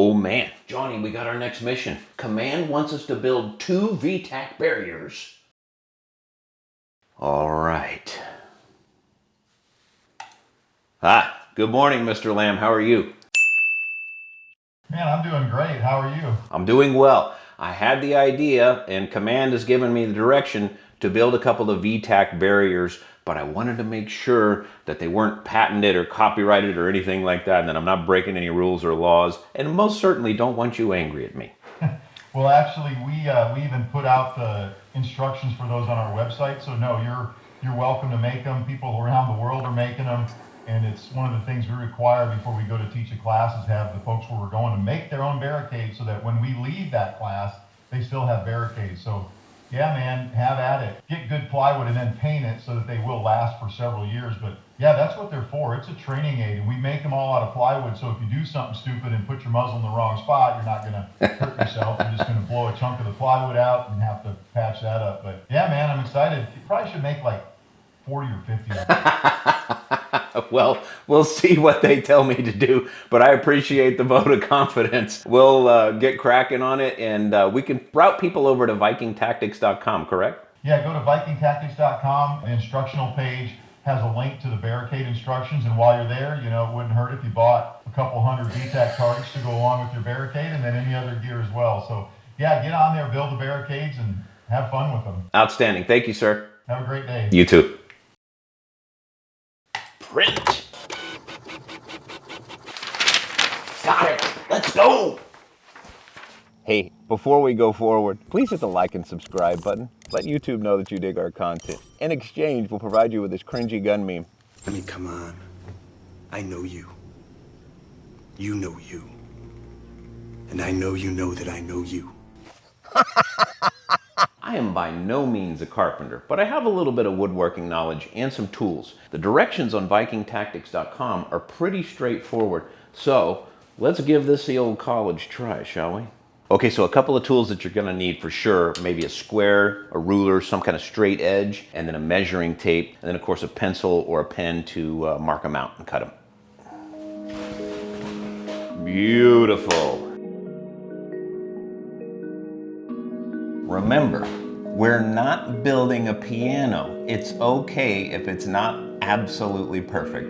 Oh man, Johnny, we got our next mission. Command wants us to build 2 VTAC barriers. All right. Good morning, Mr. Lamb. How are you? Man, I'm doing great. How are you? I'm doing well. I had the idea, and Command has given me the direction to build a couple of VTAC barriers, but I wanted to make sure that they weren't patented or copyrighted or anything like that, and that I'm not breaking any rules or laws, and most certainly don't want you angry at me. Well, actually, we even put out the instructions for those on our website. So no, you're welcome to make them. People around the world are making them, and it's one of the things we require before we go to teach a class is have the folks where we're going to make their own barricades, so that when we leave that class, they still have barricades. So yeah, man, have at it. Get good plywood and then paint it so that they will last for several years. But yeah, that's what they're for. It's a training aid, and we make them all out of plywood. So if you do something stupid and put your muzzle in the wrong spot, you're not going to hurt yourself. You're just going to blow a chunk of the plywood out and have to patch that up. But yeah, man, I'm excited. You probably should make like 40 or 50 of them. Well, we'll see what they tell me to do, but I appreciate the vote of confidence. We'll get cracking on it, and we can route people over to VikingTactics.com, correct? Yeah, go to VikingTactics.com. The instructional page has a link to the barricade instructions, and while you're there, you know, it wouldn't hurt if you bought a couple hundred VTAC targets to go along with your barricade, and then any other gear as well. So yeah, get on there, build the barricades, and have fun with them. Outstanding. Thank you, sir. Have a great day. You too. Print. Got it. Let's go. Hey, before we go forward, please hit the like and subscribe button. Let YouTube know that you dig our content. In exchange, we'll provide you with this cringy gun meme. I mean, come on. I know you. You know you. And I know you know that I know you. I am by no means a carpenter, but I have a little bit of woodworking knowledge and some tools. The directions on VikingTactics.com are pretty straightforward, so let's give this the old college try, shall we? Okay, so a couple of tools that you're gonna need for sure, maybe a square, a ruler, some kind of straight edge, and then a measuring tape, and then of course a pencil or a pen to mark them out and cut them. Beautiful. Remember, we're not building a piano. It's okay if it's not absolutely perfect.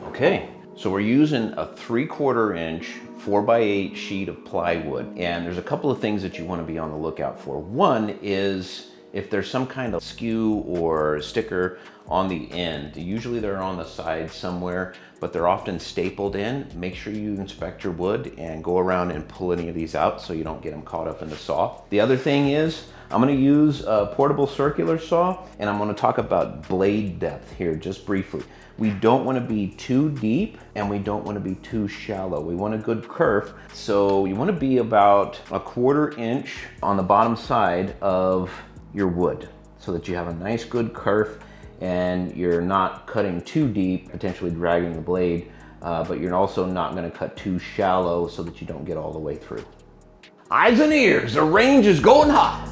Okay, so we're using a 3/4 inch 4x8 sheet of plywood, and there's a couple of things that you want to be on the lookout for. One is if there's some kind of skew or sticker on the end. Usually they're on the side somewhere, but they're often stapled in. Make sure you inspect your wood and go around and pull any of these out so you don't get them caught up in the saw. The other thing is, I'm gonna use a portable circular saw, and I'm gonna talk about blade depth here just briefly. We don't wanna be too deep, and we don't wanna be too shallow. We want a good kerf, so you wanna be about a 1/4 inch on the bottom side of your wood so that you have a nice good kerf and you're not cutting too deep, potentially dragging the blade, but you're also not gonna cut too shallow so that you don't get all the way through. Eyes and ears, the range is going hot.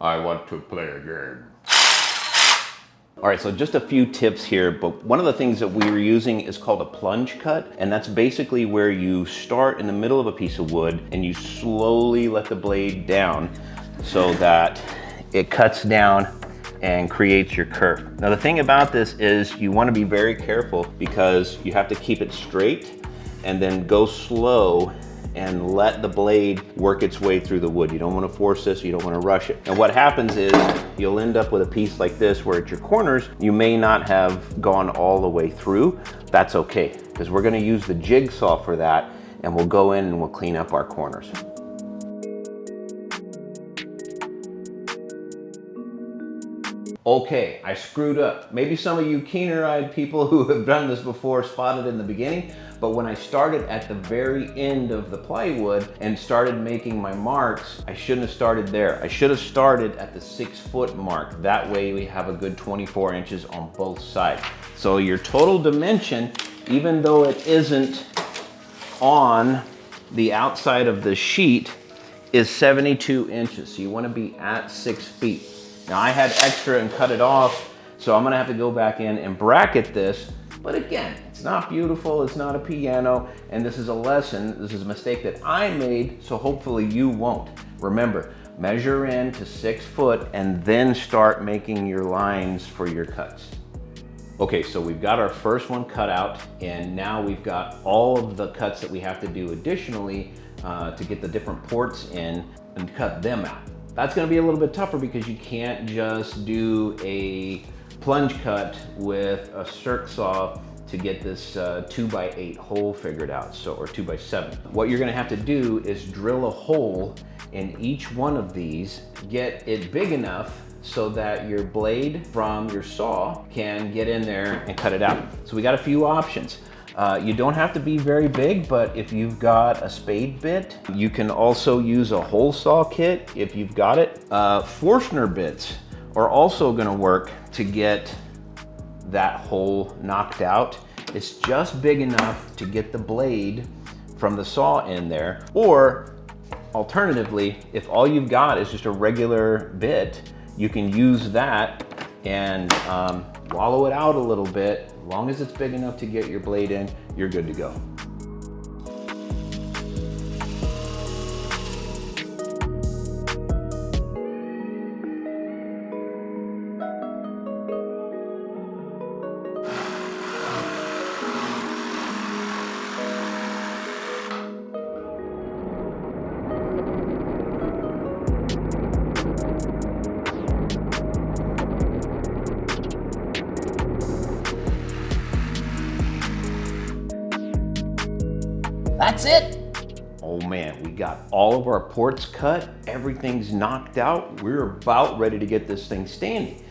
I want to play a game. All right, so just a few tips here, but one of the things that we were using is called a plunge cut, and that's basically where you start in the middle of a piece of wood and you slowly let the blade down so that it cuts down and creates your kerf. Now the thing about this is you want to be very careful because you have to keep it straight and then go slow and let the blade work its way through the wood. You don't want to force this, you don't want to rush it. And what happens is you'll end up with a piece like this where at your corners, you may not have gone all the way through. That's okay, because we're going to use the jigsaw for that, and we'll go in and we'll clean up our corners. Okay, I screwed up. Maybe some of you keener-eyed people who have done this before spotted in the beginning, but when I started at the very end of the plywood and started making my marks, I shouldn't have started there. I should have started at the 6 foot mark. That way we have a good 24 inches on both sides. So your total dimension, even though it isn't on the outside of the sheet, is 72 inches. So you want to be at 6 feet. Now I had extra and cut it off, so I'm gonna have to go back in and bracket this. But again, it's not beautiful, it's not a piano, and this is a lesson. This is a mistake that I made, so hopefully you won't. Remember, measure in to 6 foot and then start making your lines for your cuts. Okay, so we've got our first one cut out, and now we've got all of the cuts that we have to do additionally to get the different ports in and cut them out. That's gonna be a little bit tougher because you can't just do a plunge cut with a circ saw to get this 2x8 hole figured out, so, or 2x7. What you're gonna have to do is drill a hole in each one of these, get it big enough so that your blade from your saw can get in there and cut it out. So we got a few options. You don't have to be very big, but if you've got a spade bit, you can also use a hole saw kit if you've got it. Forstner bits are also gonna work to get that hole knocked out. It's just big enough to get the blade from the saw in there. Or alternatively, if all you've got is just a regular bit, you can use that and wallow it out a little bit. As long as it's big enough to get your blade in, you're good to go. That's it. Oh man, we got all of our ports cut, everything's knocked out. We're about ready to get this thing standing.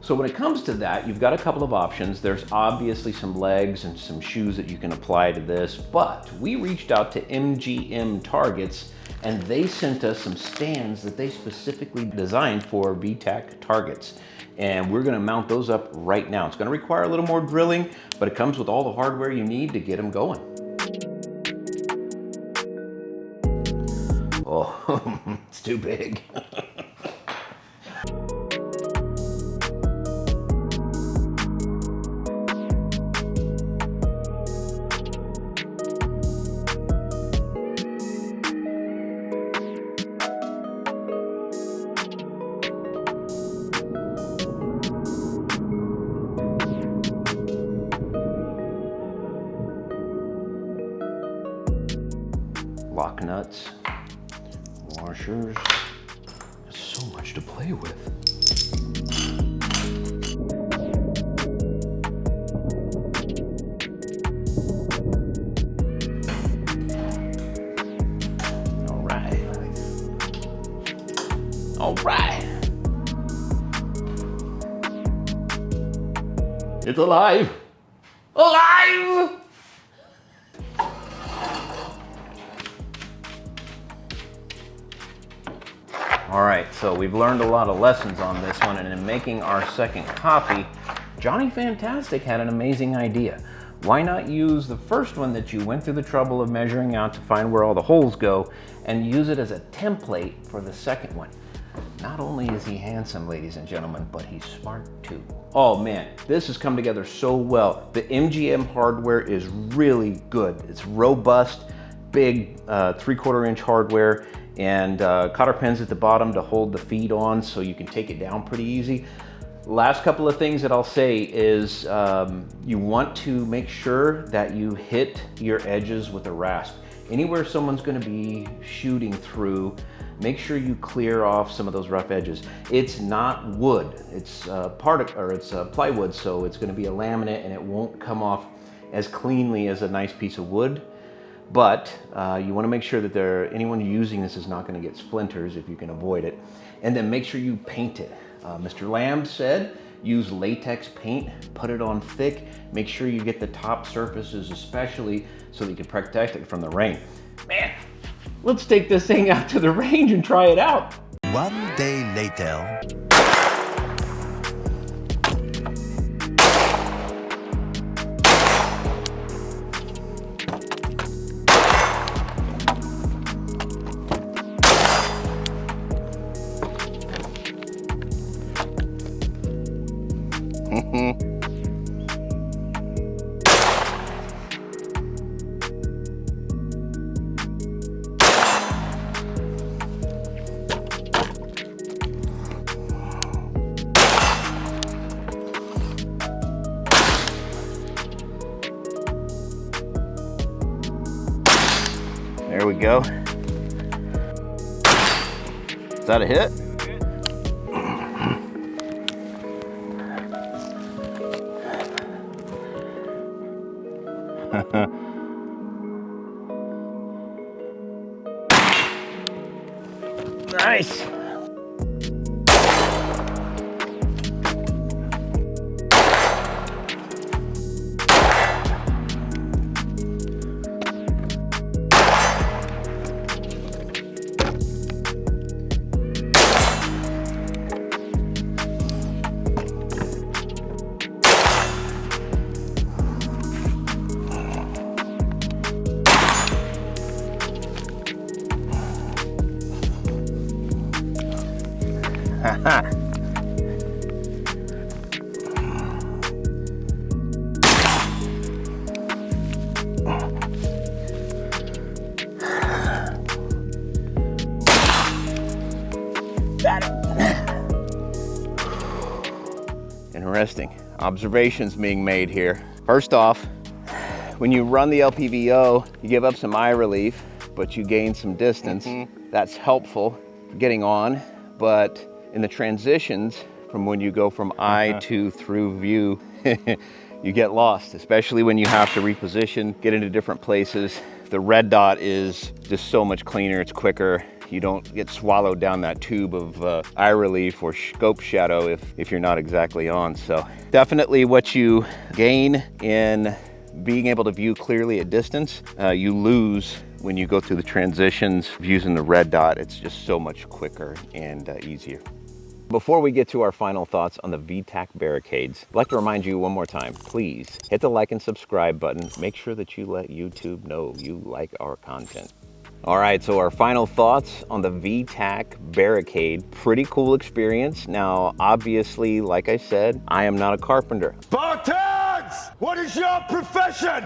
So when it comes to that, you've got a couple of options. There's obviously some legs and some shoes that you can apply to this, but we reached out to MGM Targets and they sent us some stands that they specifically designed for VTAC targets. And we're gonna mount those up right now. It's gonna require a little more drilling, but it comes with all the hardware you need to get them going. Oh, it's too big. Lock nuts. Washers. There's so much to play with. All right. All right. It's alive. Alive! All right, so we've learned a lot of lessons on this one, and in making our second copy, Johnny Fantastic had an amazing idea. Why not use the first one that you went through the trouble of measuring out to find where all the holes go and use it as a template for the second one? Not only is he handsome, ladies and gentlemen, but he's smart too. Oh man, this has come together so well. The MGM hardware is really good. It's robust, big 3/4 inch hardware, and cotter pins at the bottom to hold the feet on so you can take it down pretty easy. Last couple of things that I'll say is you want to make sure that you hit your edges with a rasp. Anywhere someone's going to be shooting through, make sure you clear off some of those rough edges. It's not wood, it's plywood, so it's going to be a laminate and it won't come off as cleanly as a nice piece of wood. But you want to make sure that anyone using this is not going to get splinters if you can avoid it. And then make sure you paint it. Mr. Lamb said, use latex paint, put it on thick, make sure you get the top surfaces especially so that you can protect it from the rain. Man, let's take this thing out to the range and try it out. One day later. There we go. Is that a hit? Nice. Interesting observations being made here. First off, when you run the LPVO, you give up some eye relief, but you gain some distance. That's helpful for getting on, but in the transitions from when you go from eye to through view, you get lost, especially when you have to reposition, get into different places. The red dot is just so much cleaner, it's quicker. You don't get swallowed down that tube of eye relief or scope shadow if you're not exactly on. So definitely what you gain in being able to view clearly at distance, you lose when you go through the transitions using the red dot. It's just so much quicker and easier. Before we get to our final thoughts on the VTAC barricades, I'd like to remind you one more time, please hit the like and subscribe button. Make sure that you let YouTube know you like our content. All right, so our final thoughts on the VTAC Barricade. Pretty cool experience. Now, obviously, like I said, I am not a carpenter. Spartans! What is your profession?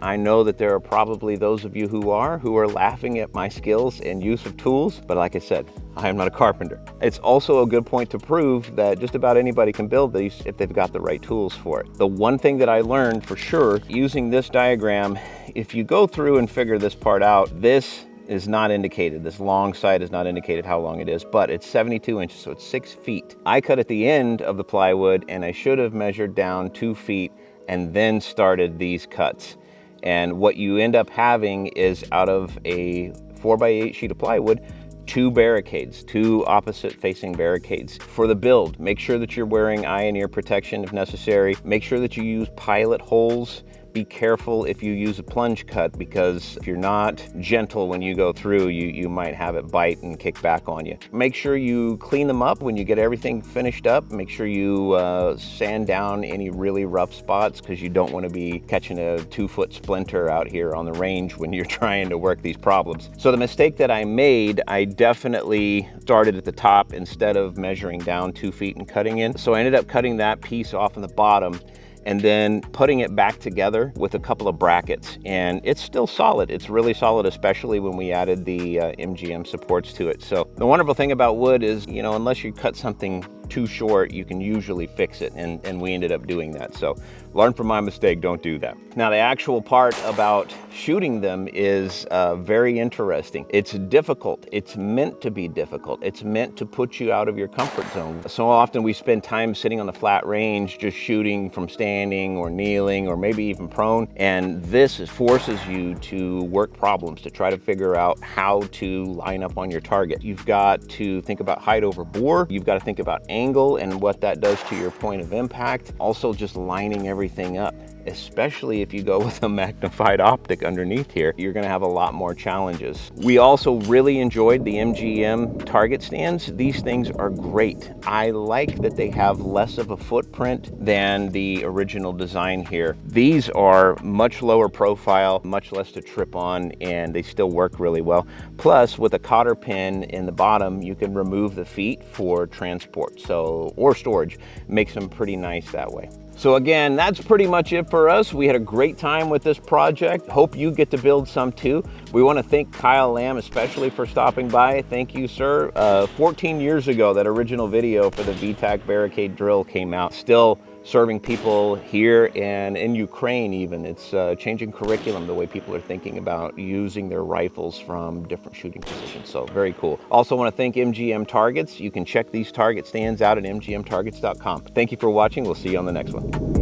I know that there are probably those of you who are laughing at my skills and use of tools, but like I said, I am not a carpenter. It's also a good point to prove that just about anybody can build these if they've got the right tools for it. The one thing that I learned for sure, using this diagram, if you go through and figure this part out, this is not indicated. This long side is not indicated how long it is, but it's 72 inches, so it's 6 feet. I cut at the end of the plywood and I should have measured down 2 feet and then started these cuts. And what you end up having is, out of a 4x8 sheet of plywood, 2 barricades, 2 opposite facing barricades. For the build, make sure that you're wearing eye and ear protection if necessary. Make sure that you use pilot holes. Be careful if you use a plunge cut, because if you're not gentle when you go through, you might have it bite and kick back on you. Make sure you clean them up when you get everything finished up. Make sure you sand down any really rough spots, because you don't want to be catching a 2-foot splinter out here on the range when you're trying to work these problems. So the mistake that I made, I definitely started at the top instead of measuring down 2 feet and cutting in. So I ended up cutting that piece off in the bottom and then putting it back together with a couple of brackets. And it's still solid. It's really solid, especially when we added the MGM supports to it. So the wonderful thing about wood is, you know, unless you cut something too short, you can usually fix it, and we ended up doing that. So learn from my mistake, don't do that. Now the actual part about shooting them is very interesting. It's difficult. It's meant to be difficult. It's meant to put you out of your comfort zone. So often we spend time sitting on the flat range just shooting from standing or kneeling or maybe even prone, and this forces you to work problems to try to figure out how to line up on your target. You've got to think about height over bore. You've got to think about angle and what that does to your point of impact. Also just lining everything up. Especially if you go with a magnified optic underneath here, you're gonna have a lot more challenges. We also really enjoyed the MGM target stands. These things are great. I like that they have less of a footprint than the original design here. These are much lower profile, much less to trip on, and they still work really well. Plus, with a cotter pin in the bottom, you can remove the feet for transport, or storage. Makes them pretty nice that way. So again, that's pretty much it for us. We had a great time with this project. Hope you get to build some too. We want to thank Kyle Lamb especially for stopping by. Thank you, sir. 14 years ago, that original video for the VTAC Barricade drill came out. Still serving people here and in Ukraine even. It's changing curriculum, the way people are thinking about using their rifles from different shooting positions. So very cool. Also want to thank MGM Targets. You can check these target stands out at mgmtargets.com. Thank you for watching. We'll see you on the next one.